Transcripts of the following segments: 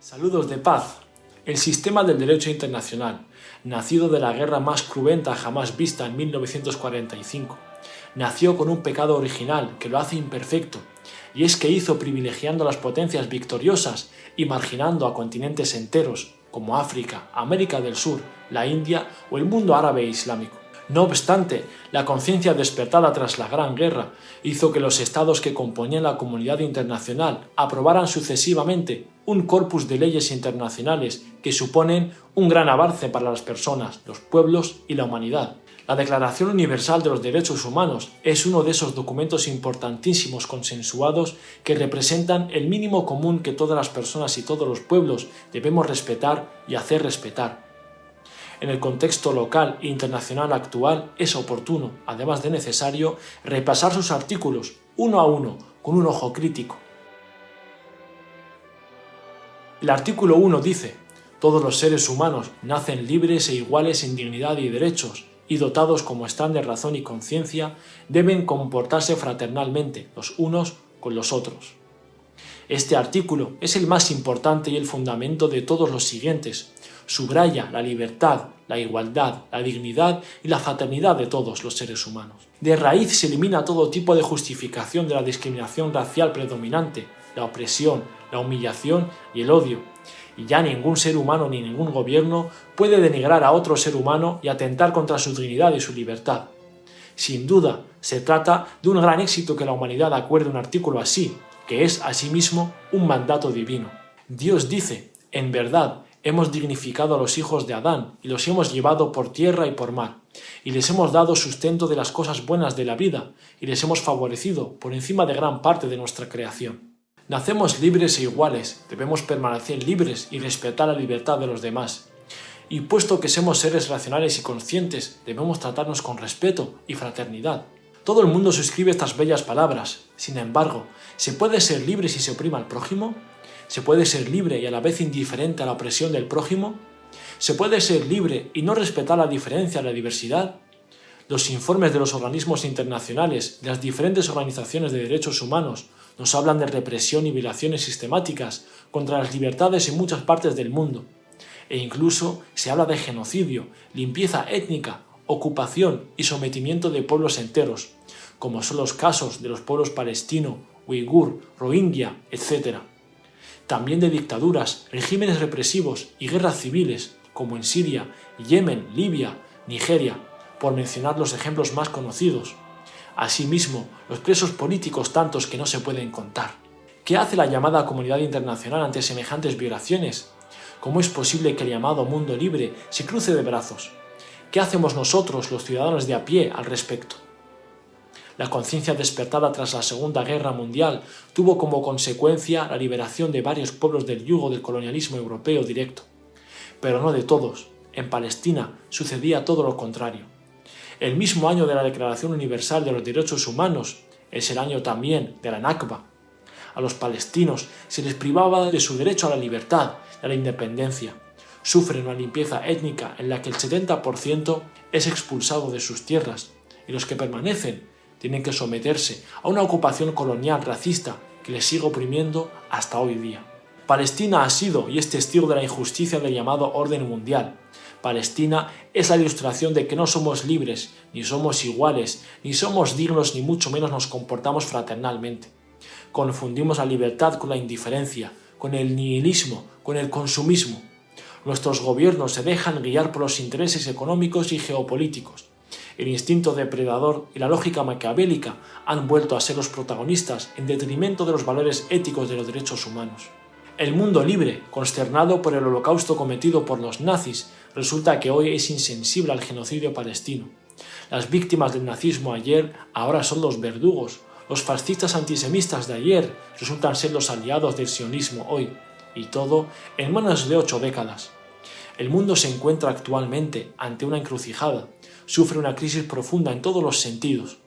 Saludos de paz. El sistema del derecho internacional, nacido de la guerra más cruenta jamás vista en 1945, nació con un pecado original que lo hace imperfecto, y es que hizo privilegiando a las potencias victoriosas y marginando a continentes enteros, como África, América del Sur, la India o el mundo árabe e islámico. No obstante, la conciencia despertada tras la Gran Guerra hizo que los estados que componían la comunidad internacional aprobaran sucesivamente un corpus de leyes internacionales que suponen un gran avance para las personas, los pueblos y la humanidad. La Declaración Universal de los Derechos Humanos es uno de esos documentos importantísimos consensuados que representan el mínimo común que todas las personas y todos los pueblos debemos respetar y hacer respetar. En el contexto local e internacional actual es oportuno, además de necesario, repasar sus artículos uno a uno con un ojo crítico. El artículo 1 dice: todos los seres humanos nacen libres e iguales en dignidad y derechos, y dotados como están de razón y conciencia, deben comportarse fraternalmente los unos con los otros. Este artículo es el más importante y el fundamento de todos los siguientes. Subraya la libertad, la igualdad, la dignidad y la fraternidad de todos los seres humanos. De raíz se elimina todo tipo de justificación de la discriminación racial predominante, la opresión, la humillación y el odio, y ya ningún ser humano ni ningún gobierno puede denigrar a otro ser humano y atentar contra su dignidad y su libertad. Sin duda, se trata de un gran éxito que la humanidad acuerde un artículo así, que es asimismo un mandato divino. Dios dice: en verdad, hemos dignificado a los hijos de Adán y los hemos llevado por tierra y por mar, y les hemos dado sustento de las cosas buenas de la vida, y les hemos favorecido por encima de gran parte de nuestra creación. Nacemos libres e iguales, debemos permanecer libres y respetar la libertad de los demás. Y puesto que somos seres racionales y conscientes, debemos tratarnos con respeto y fraternidad. Todo el mundo suscribe estas bellas palabras. Sin embargo, ¿se puede ser libre si se oprime al prójimo? ¿Se puede ser libre y a la vez indiferente a la opresión del prójimo? ¿Se puede ser libre y no respetar la diferencia, la diversidad? Los informes de los organismos internacionales, de las diferentes organizaciones de derechos humanos, nos hablan de represión y violaciones sistemáticas contra las libertades en muchas partes del mundo. E incluso se habla de genocidio, limpieza étnica, ocupación y sometimiento de pueblos enteros, como son los casos de los pueblos palestino, uigur, rohingya, etc. También de dictaduras, regímenes represivos y guerras civiles, como en Siria, Yemen, Libia, Nigeria, por mencionar los ejemplos más conocidos. Asimismo, los presos políticos tantos que no se pueden contar. ¿Qué hace la llamada comunidad internacional ante semejantes violaciones? ¿Cómo es posible que el llamado mundo libre se cruce de brazos? ¿Qué hacemos nosotros, los ciudadanos de a pie, al respecto? La conciencia despertada tras la Segunda Guerra Mundial tuvo como consecuencia la liberación de varios pueblos del yugo del colonialismo europeo directo. Pero no de todos. En Palestina sucedía todo lo contrario. El mismo año de la Declaración Universal de los Derechos Humanos es el año también de la Nakba. A los palestinos se les privaba de su derecho a la libertad y a la independencia. Sufren una limpieza étnica en la que el 70% es expulsado de sus tierras, y los que permanecen tienen que someterse a una ocupación colonial racista que les sigue oprimiendo hasta hoy día. Palestina ha sido y es testigo de la injusticia del llamado orden mundial. Palestina es la ilustración de que no somos libres, ni somos iguales, ni somos dignos, ni mucho menos nos comportamos fraternalmente. Confundimos la libertad con la indiferencia, con el nihilismo, con el consumismo. Nuestros gobiernos se dejan guiar por los intereses económicos y geopolíticos. El instinto depredador y la lógica maquiavélica han vuelto a ser los protagonistas en detrimento de los valores éticos de los derechos humanos. El mundo libre, consternado por el holocausto cometido por los nazis, resulta que hoy es insensible al genocidio palestino. Las víctimas del nazismo ayer ahora son los verdugos. Los fascistas antisemitas de ayer resultan ser los aliados del sionismo hoy. Y todo en menos de 8 décadas. El mundo se encuentra actualmente ante una encrucijada. Sufre una crisis profunda en todos los sentidos.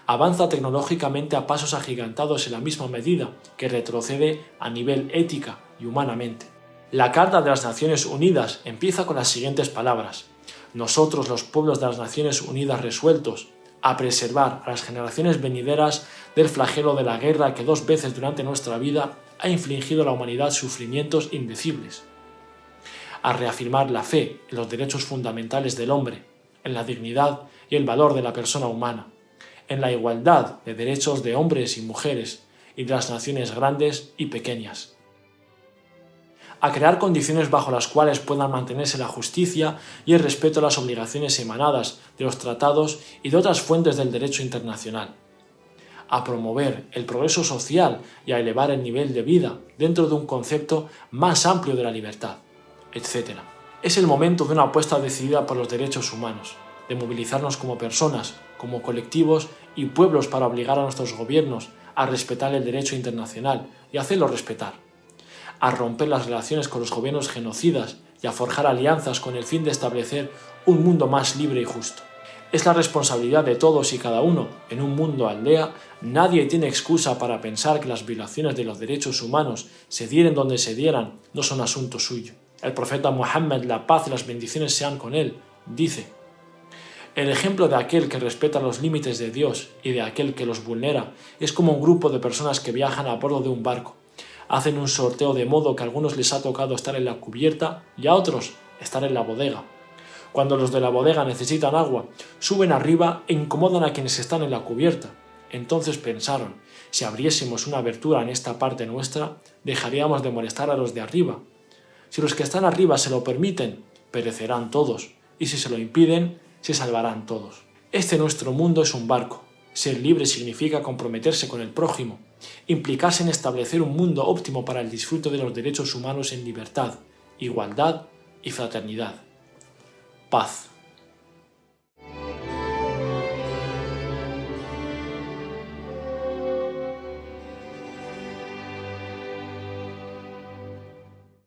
Avanza tecnológicamente a pasos agigantados en la misma medida que retrocede a nivel ética y humanamente. La Carta de las Naciones Unidas empieza con las siguientes palabras: nosotros, los pueblos de las Naciones Unidas, resueltos a preservar a las generaciones venideras del flagelo de la guerra que 2 veces durante nuestra vida ha infligido a la humanidad sufrimientos indecibles. A reafirmar la fe en los derechos fundamentales del hombre, en la dignidad y el valor de la persona humana, en la igualdad de derechos de hombres y mujeres y de las naciones grandes y pequeñas. A crear condiciones bajo las cuales puedan mantenerse la justicia y el respeto a las obligaciones emanadas de los tratados y de otras fuentes del derecho internacional. A promover el progreso social y a elevar el nivel de vida dentro de un concepto más amplio de la libertad, etc. Es el momento de una apuesta decidida por los derechos humanos, de movilizarnos como personas, como colectivos y pueblos para obligar a nuestros gobiernos a respetar el derecho internacional y hacerlo respetar, a romper las relaciones con los gobiernos genocidas y a forjar alianzas con el fin de establecer un mundo más libre y justo. Es la responsabilidad de todos y cada uno. En un mundo aldea, nadie tiene excusa para pensar que las violaciones de los derechos humanos, se dieren donde se dieran, no son asunto suyo. El profeta Muhammad, la paz y las bendiciones sean con él, dice: el ejemplo de aquel que respeta los límites de Dios y de aquel que los vulnera es como un grupo de personas que viajan a bordo de un barco. Hacen un sorteo de modo que a algunos les ha tocado estar en la cubierta y a otros estar en la bodega. Cuando los de la bodega necesitan agua, suben arriba e incomodan a quienes están en la cubierta. Entonces pensaron: si abriésemos una abertura en esta parte nuestra, dejaríamos de molestar a los de arriba. Si los que están arriba se lo permiten, perecerán todos, y si se lo impiden, se salvarán todos. Este nuestro mundo es un barco. Ser libre significa comprometerse con el prójimo, implicarse en establecer un mundo óptimo para el disfrute de los derechos humanos en libertad, igualdad y fraternidad. Paz.